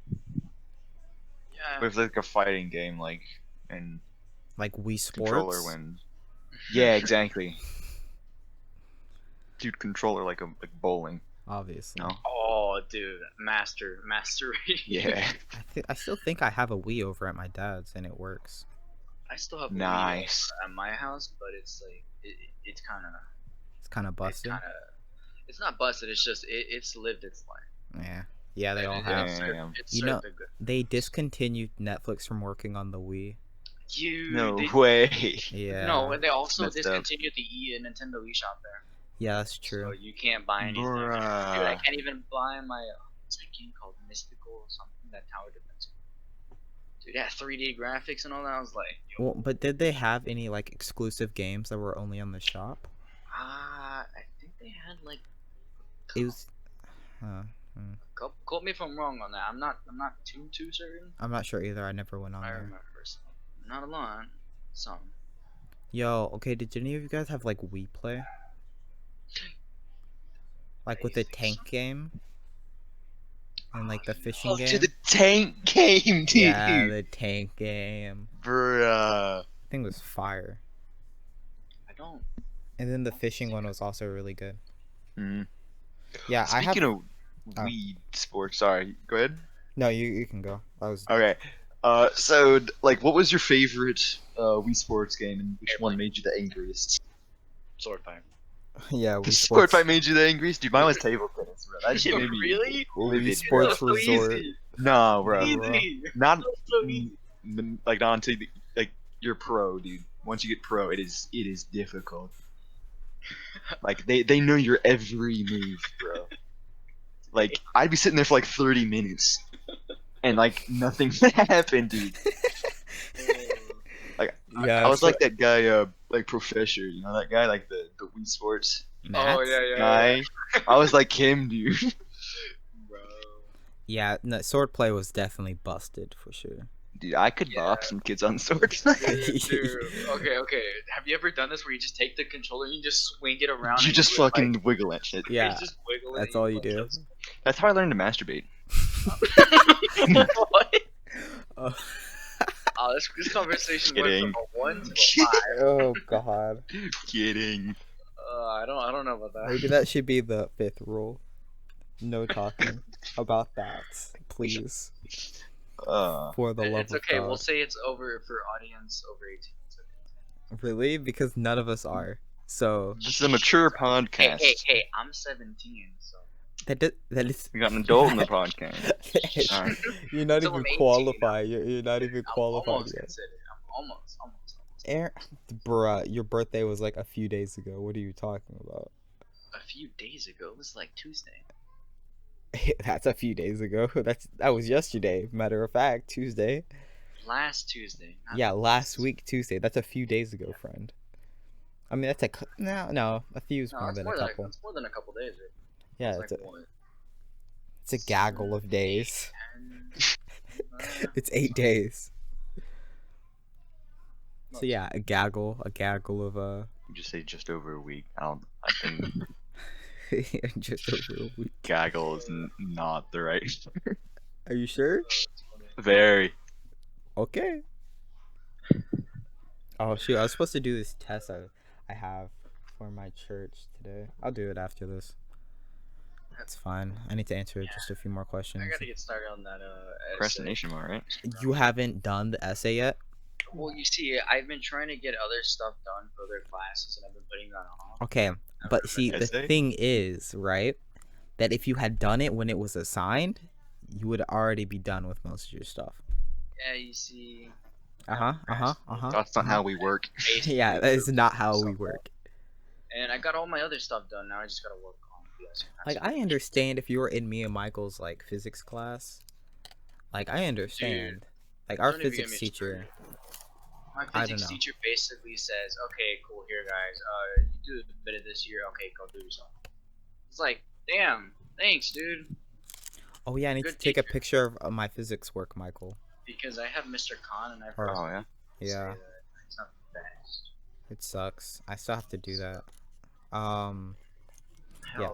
Yeah. But if like a fighting game, like, and Like Wii controller Sports. wins. Yeah, exactly. Dude, controller like bowling. Obviously. No. Oh, dude, mastery. Yeah. I still think I have a Wii over at my dad's and it works. I still have a Wii Nice. at my house, but it's like it's kind of It's kind of busted. it's not busted. It's just it's lived its life. Yeah, they all It- have. It served, Damn. it You served know- the good. They discontinued Netflix from working on the Wii. No They, way. Yeah. No, and they also Messed up. discontinued the Nintendo Eshop there. Yeah, that's So true. you can't buy anything. Dude, I Bruh. can't even buy my what's that game called? Mystical or something, that tower defense. Dude, that 3D graphics and all that. I was like, yo, Well, but did they have any like exclusive games that were only on the shop? I think they had like It was. quote me if I'm wrong on that. I'm not too certain. I'm not sure either. I never went on I there. remember some. Not a lot. Some. Yo, okay. Did any of you guys have like Wii Play? Like with I the think tank so. game? And like the fishing Oh, game? to the tank game, dude. Yeah, the tank game. Bruh. I think it was fire. I don't And then the fishing one was also really good. Mhm. Yeah, I have. Speaking of Oh. Wii sports, sorry, go ahead. No, you can go. I was. Okay. So like, what was your favorite Wii Sports game, and which one made you the angriest? Sword fight. Yeah, The Wii Sword Sports. Fight made you the angriest, dude. Mine was table tennis, bro. That shit made me Really? livid, Wii bro. Sports so Resort. easy. Nah, bro. Easy. Not That's so easy. like not until like you're pro, dude. Once you get pro, it is difficult. Like they know your every move, bro. Like I'd be sitting there for like 30 minutes, and like nothing happened, dude. Like Yeah, I was so- like that guy, like Professor, you know that guy, like the Wii Sports Matt? Oh yeah. guy. I was like him, dude. Bro. Yeah, no, swordplay was definitely busted for sure. Dude, I could box some kids on swords. Dude. Okay. Have you ever done this where you just take the controller and you just swing it around? You and just do it, fucking wiggle that shit. Yeah, you just wiggle it that's and all you do. That's how I learned to masturbate. What? Oh, Oh, this conversation went Kidding. from a 1 to a 5. oh god. Kidding. I don't know about that. Maybe that should be the 5th rule. No talking about that, please. For the love It's of okay. God. We'll say it's over for audience over 18. It's okay. Really? Because none of us are. So This is a mature podcast. Hey, I'm 17, so. that is. We got an adult in the podcast. Alright. You're not Until even I'm 18, qualified. You're not even I'm qualified almost yet. considered. I'm almost. Aaron, bruh, your birthday was like a few days ago. What are you talking about? A few days ago, it was like Tuesday. That's a few days ago. That was yesterday. Matter of fact, Tuesday. Last Tuesday. not Yeah, last this. week Tuesday. That's a few days ago, friend. I mean, that's no. A few is No, more it's than more a than couple. it's more than a couple days. Right? Yeah, It's like what? it's a gaggle of days. 10, It's 8 days. no, So yeah, a gaggle of You just say just over a week. I think just over a week. gaggle is not the right. Are you sure? Very. Okay. Oh shoot, I was supposed to do this test I have for my church today. I'll do it after this. That's fine. I need to answer just a few more questions. I gotta get started on that. Essay. Procrastination, all right. You haven't done the essay yet? Well, you see, I've been trying to get other stuff done for other classes, and I've been putting that off. Okay, but see, the Essay? thing is, right, that if you had done it when it was assigned, you would already be done with most of your stuff. Yeah, you see. That's not how we work. basically Yeah, that is not how we something. work. And I got all my other stuff done. Now I just gotta work on the essay. Like, I understand if you were in me and Michael's, like, physics class. Like, I understand. Like, our Don't even get physics me teacher. My I physics don't know. teacher basically says, "Okay, cool, here, guys. You do a bit of this year. Okay, go do yourself." It's like, damn, thanks, dude. Oh, yeah, I need Good to take a teacher. picture of my physics work, Michael. Because I have Mr. Khan, and I Or- Oh yeah. Yeah, it's not the best. it sucks. I still have to do that. Hell,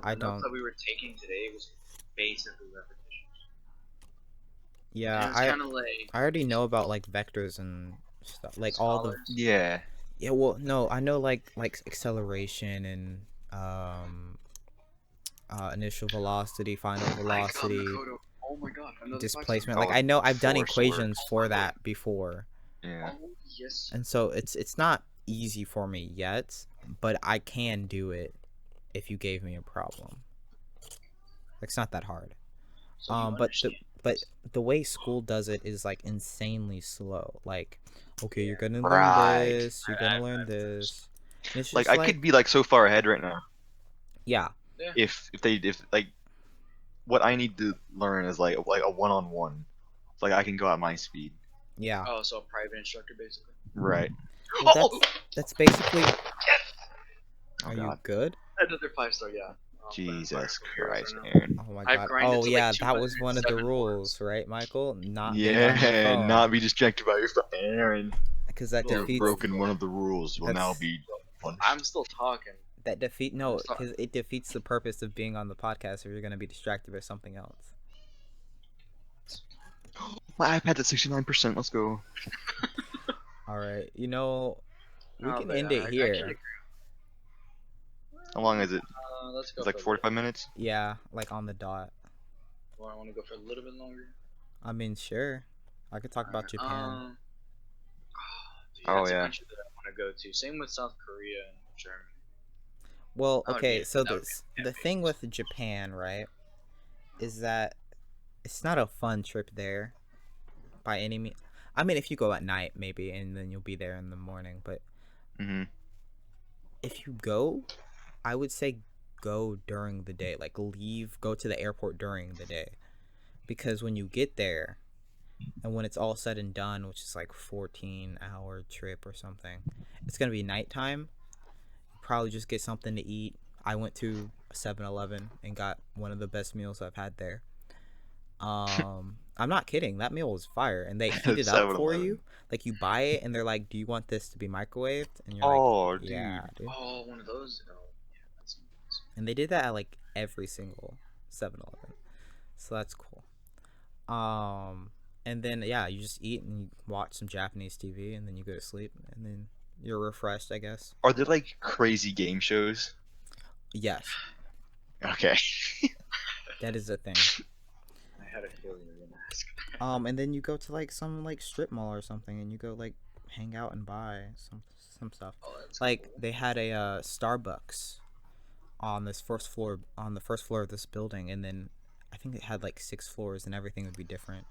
I the notes don't- that we were taking today was basically repetitions. Yeah, And it's kind of like I already know about, like, vectors and stuff. Like, all the... scholars. Yeah. Yeah, well, no, I know, like acceleration and, initial velocity, final velocity, Oh my god, another displacement. Oh, Like, I know I've done force work. equations for that before. Yeah. Oh yes. And so it's not easy for me yet, but I can do it if you gave me a problem. It's not that hard. So you But understand. the way school does it is like insanely slow. Like, okay, you're gonna learn Right. this, you're gonna Right, learn right. this. And it's Like just I could be like so far ahead right now. yeah, If like what I need to learn is like a one-on-one. Like I can go at my speed. yeah. Oh, so a private instructor basically. Right. Well, Oh, that's basically. Oh Are you god. good? another 5-star, yeah. Oh, Jesus fire. Christ, Right now. Aaron. Oh my I've god. grinded Oh to, like, yeah, that was one of the 207 rules, right, Michael? Not being on your Yeah, phone. not be distracted by your phone. Aaron, Because that you have defeats broken one of the rules. Will now That's- be punished. I'm still talking. no, Sorry. because it defeats the purpose of being on the podcast if you're gonna be distracted by something else. My iPad's at 69%. Let's go. All right, we Oh, can but, end I it can here. agree. How long is it? Let's go It's for like a little 45 bit. minutes. Yeah, like on the dot. Well, I want to go for a little bit longer. I mean, sure. I could talk about Alright, Japan. dude, Oh that's a yeah. country that I want to go to. Same with South Korea and Germany. Well, That would be okay, so that would be the epic. thing with Japan, right, is that it's not a fun trip there by any means. I mean, if you go at night, maybe, and then you'll be there in the morning. But Mhm. if you go, I would say go during the day. Like, go to the airport during the day. Because when you get there, and when it's all said and done, which is like 14-hour trip or something, it's going to be nighttime. Probably just get something to eat. I went to a 7-Eleven and got one of the best meals I've had there. I'm not kidding. That meal was fire, and they heat it up for 7-Eleven. you. Like you buy it, and they're like, "Do you want this to be microwaved?" And you're like, Oh, "Yeah, dude. dude." Oh, one of those. Oh, yeah, that's nice. And they did that at like every single 7-Eleven, so that's cool. Um, and then yeah, you just eat and you watch some Japanese TV, and then you go to sleep, and then you're refreshed, I guess. Are there like crazy game shows? Yes, Okay. that is a thing. I had a feeling you were gonna ask. And then you go to like some like strip mall or something, and you go like hang out and buy some stuff. Oh, that's Like cool. they had a Starbucks on this first floor, on the first floor of this building, and then I think it had like 6 floors, and everything would be different.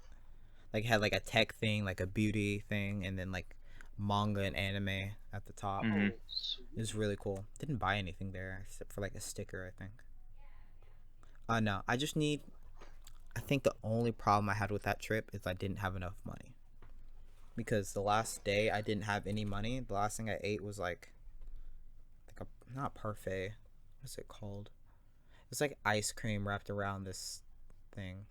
Like it had like a tech thing, like a beauty thing, and then like manga and anime at the top. Mhm. Oh, sweet. It was really cool. Didn't buy anything there except for like a sticker, I think. No, I just need. I think the only problem I had with that trip is I didn't have enough money. Because the last day I didn't have any money. The last thing I ate was like a not parfait. What's it called? It's like ice cream wrapped around this thing.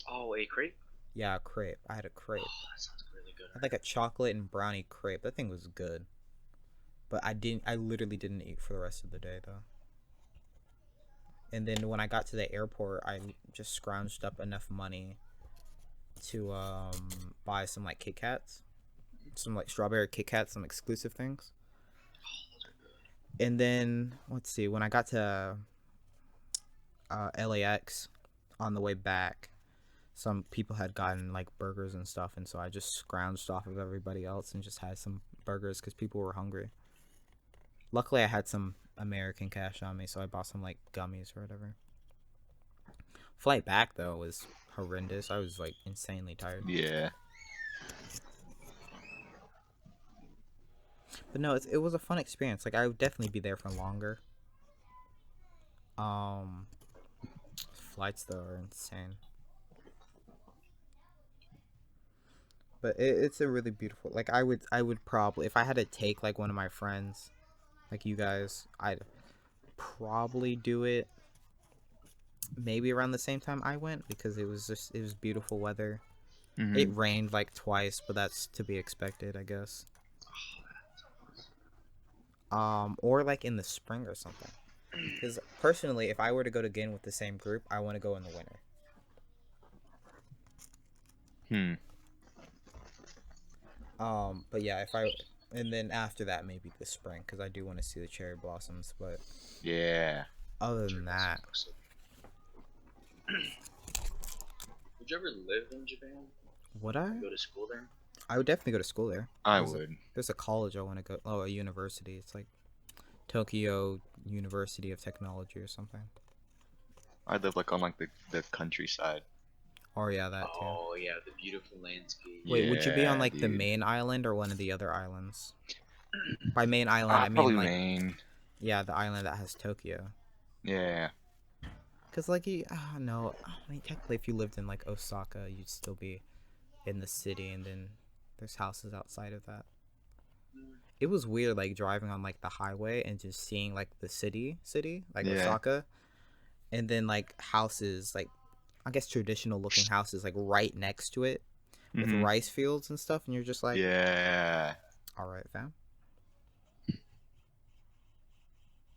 Oh, a crepe. Yeah, a crepe. I had a crepe. Oh, that sounds really good. I had like a chocolate and brownie crepe. That thing was good. But I literally didn't eat for the rest of the day though. And then when I got to the airport, I just scrounged up enough money to buy some like Kit Kats, some like strawberry Kit Kats, some exclusive things. And then let's see, when I got to LAX on the way back, some people had gotten like burgers and stuff, and so I just scrounged off of everybody else and just had some burgers because people were hungry. Luckily, I had some American cash on me, so I bought some like gummies or whatever. Flight back though was horrendous. I was like insanely tired. Yeah. But no, it was a fun experience. Like I would definitely be there for longer. Um, Flights though are insane. But it's a really beautiful. Like I would probably, if I had to take like one of my friends, like you guys, I'd probably do it. Maybe around the same time I went because it was beautiful weather. Mhm. It rained like twice, but that's to be expected, I guess. Or like in the spring or something. Because personally, if I were to go again with the same group, I want to go in the winter. Hmm. But yeah, if I and then after that maybe the spring because I do want to see the cherry blossoms. But Yeah. other than that, Would you ever live in Japan? would I? Go to school there? I would definitely go to school there. I There's would. There's a college I want to go. Oh, a university. It's like Tokyo University of Technology or something. I live like on like the countryside. Or yeah, that too. Oh yeah, the beautiful landscape. Wait, would you be on Yeah, like the dude. main island or one of the other islands? By main island, I mean Probably like Maine. yeah, the island that has Tokyo. Yeah. Cause like no, I mean, technically if you lived in like Osaka, you'd still be in the city, and then there's houses outside of that. It was weird like driving on like the highway and just seeing like the city like Yeah. Osaka, and then like houses like I guess traditional looking houses like right next to it with Mhm. rice fields and stuff, and you're just like, Yeah. all right, fam.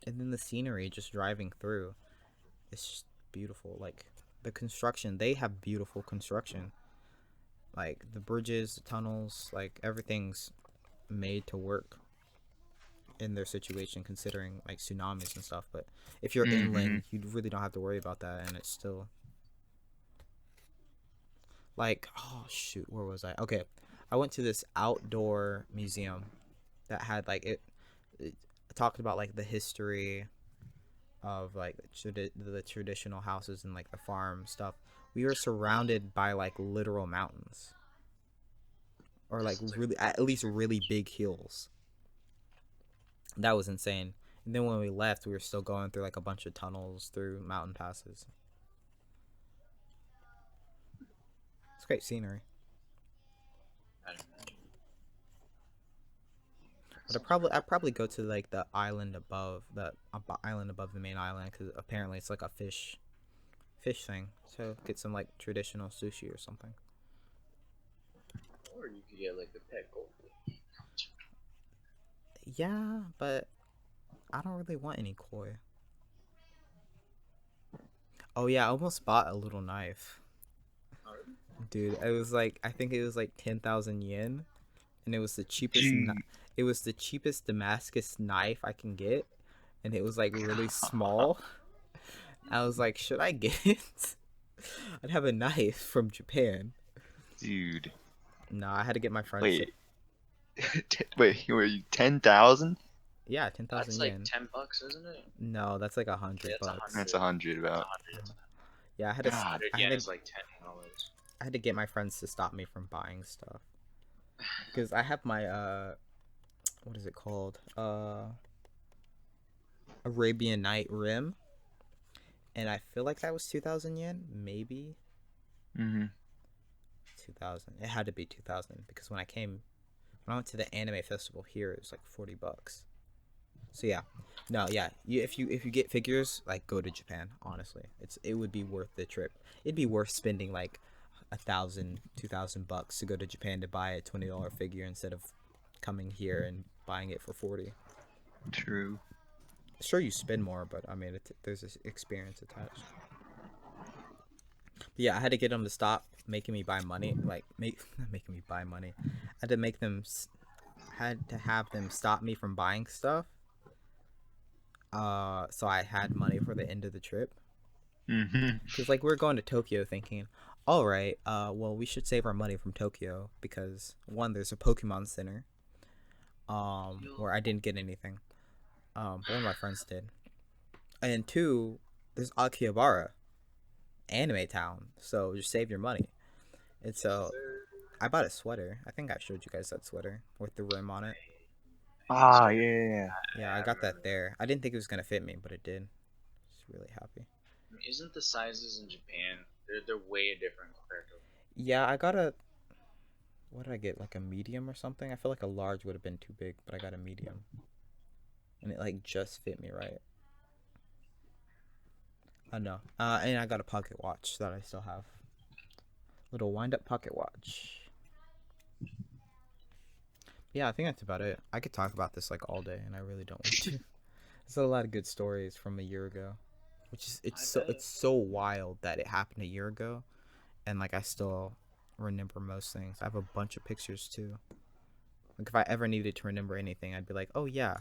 And then the scenery just driving through, it's just beautiful. Like the construction, they have beautiful construction. Like the bridges, the tunnels, like everything's made to work. in their situation, considering like tsunamis and stuff. But if you're Mm-hmm. inland, you really don't have to worry about that, and it's still like, oh shoot, where was I? Okay, I went to this outdoor museum that had like it talked about like the history of like the traditional houses and like the farm stuff. We were surrounded by like literal mountains, or like really, at least really big hills. That was insane. And then when we left, we were still going through like a bunch of tunnels through mountain passes. It's great scenery. But I'd probably go to like the island above the main island, because apparently it's like a fish thing. So get some like traditional sushi or something. Or you could get like the pet goldfish. Yeah, but I don't really want any koi. Oh yeah, I almost bought a little knife. Dude, it was like, I think it was like 10,000 yen, and it was the cheapest. It was the cheapest Damascus knife I can get, and it was like really small. I was like, should I get it? I'd have a knife from Japan. Dude. No, I had to get my friend. Wait. Wait, were you 10,000? Yeah, 10,000 That's yen. like $10, isn't it? No, that's like $100. That's 100 about. Yeah, I had to. God. It's like $10. I had to get my friends to stop me from buying stuff, because I have my what is it called? Arabian Night rim, and I feel like that was 2,000 yen, maybe. Mm-hmm. 2,000. It had to be 2,000, because when I went to the anime festival here, it was like $40. So yeah, no, yeah. If you get figures, like, go to Japan. Honestly, it would be worth the trip. It'd be worth spending like $1,000, $2,000 to go to Japan to buy a $20 figure, instead of coming here and buying it for 40. True. Sure, you spend more, but I mean, there's this experience attached. But yeah, I had to get them to stop making me buy money. Like, not making me buy money. I had to have them stop me from buying stuff. So I had money for the end of the trip. Mm-hmm. Because like, we're going to Tokyo thinking, all right, well, we should save our money from Tokyo, because one, there's a Pokemon Center, where I didn't get anything. But one of my friends did, and two, there's Akihabara, anime town. So just save your money. And so I bought a sweater. I think I showed you guys that sweater with the rim on it. Ah, yeah. Yeah, I got that there. I didn't think it was gonna fit me, but it did. Just really happy. Isn't the sizes in Japan, they're way different compared to... Yeah, I got a... What did I get? Like a medium or something? I feel like a large would have been too big, but I got a medium. And it like just fit me right. I know. And I got a pocket watch that I still have. Little wind-up pocket watch. Yeah, I think that's about it. I could talk about this like all day, and I really don't want to. There's a lot of good stories from a year ago, which is it's so wild that it happened a year ago, and like I still remember most things. I have a bunch of pictures too. Like, if I ever needed to remember anything, I'd be like, oh yeah,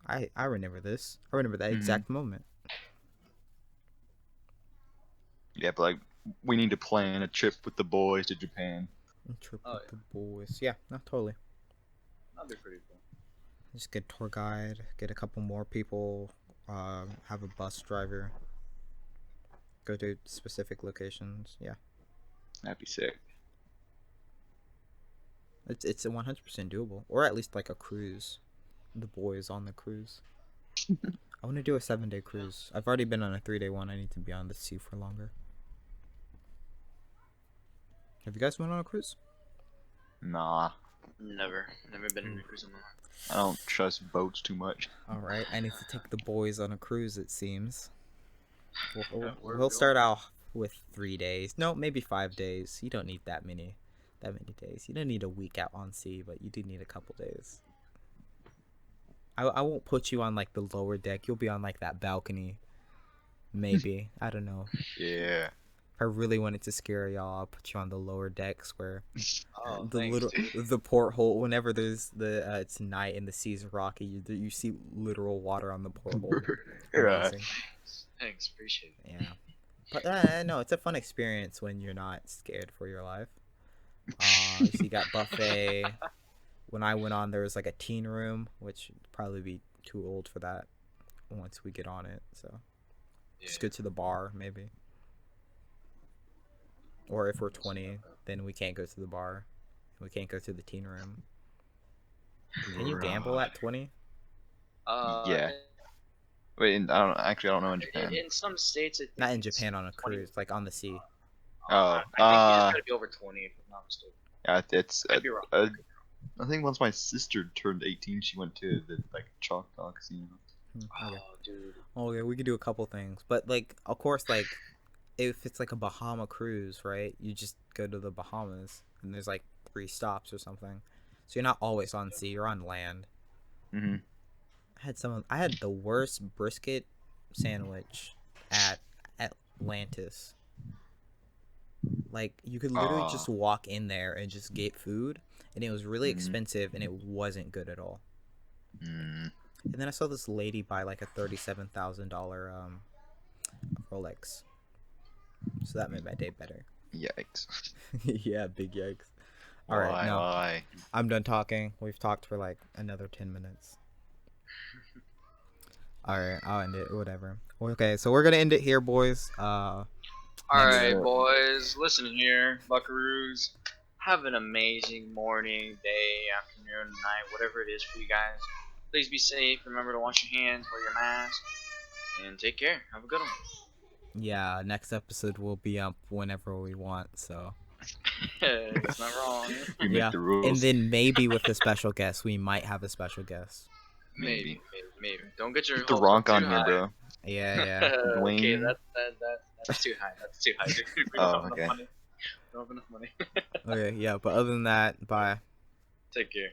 I remember this. I remember that exact moment. Yeah, but like, we need to plan a trip with the boys to Japan. Trip with the boys. Yeah, no, totally. That'd be pretty cool. Just get a tour guide, get a couple more people, have a bus driver, go to specific locations. Yeah, That'd be sick. it's 100% doable, or at least like a cruise. The boys on the cruise. I want to do a 7-day cruise. I've already been on a 3-day one. I need to be on the sea for longer. Have you guys been on a cruise? Nah, Never been in a cruise in my life. I don't trust boats too much. All right, I need to take the boys on a cruise. It seems. We'll start out with 3 days. No, maybe 5 days. You don't need that many days. You don't need a week out on sea, but you do need a couple days. I won't put you on like the lower deck. You'll be on like that balcony. Maybe. I don't know. Yeah. I really wanted to scare y'all, I'll put you on the lower decks where Oh, the thanks, little dude. the porthole. Whenever there's it's night and the sea's rocky, you see literal water on the porthole. Yeah. Amazing. Thanks, appreciate it. Yeah. But no, it's a fun experience when you're not scared for your life. So you got buffet. When I went on, there was like a teen room, which would probably be too old for that once we get on it. So just go to the bar, maybe. Or if we're 20, then we can't go to the bar. We can't go to the teen room. Can you gamble at 20? Yeah. Wait, I don't know in Japan. In some states, I think Not in it's Japan on a 20. cruise, like on the sea. I think you just gotta be over 20, if I'm not mistaken. Yeah, it's. I'd be wrong. I think once my sister turned 18, she went to the Choctaw Casino. Okay. Oh, dude. Okay, we could do a couple things, but like, of course, like, if it's like a Bahama cruise, right? You just go to the Bahamas, and there's like 3 stops or something, so you're not always on sea. You're on land. Mm-hmm. I had the worst brisket sandwich at Atlantis. Like, you could literally just walk in there and just get food, and it was really expensive, and it wasn't good at all. Mm. And then I saw this lady buy like a $37,000 Rolex, so that made my day better. Yikes. Yeah, big yikes. All right, no, Why? I'm done talking. We've talked for like another 10 minutes. All right, I'll end it. Whatever. Okay, so we're gonna end it here, boys. Alright, boys, listen here, buckaroos. Have an amazing morning, day, afternoon, night, whatever it is for you guys. Please be safe. Remember to wash your hands, wear your mask, and take care. Have a good one. Yeah, next episode will be up whenever we want. So It's not wrong. We make yeah, the rules. and then maybe with a special guest, we might have a special guest. Maybe. Don't get your Get the hopes up Ronk too on here, high. bro. Yeah. Okay, Dwayne. that's too high. That's too high. Dude. We Oh, don't have okay. enough money. We don't have enough money. Okay, yeah. But other than that, bye. Take care.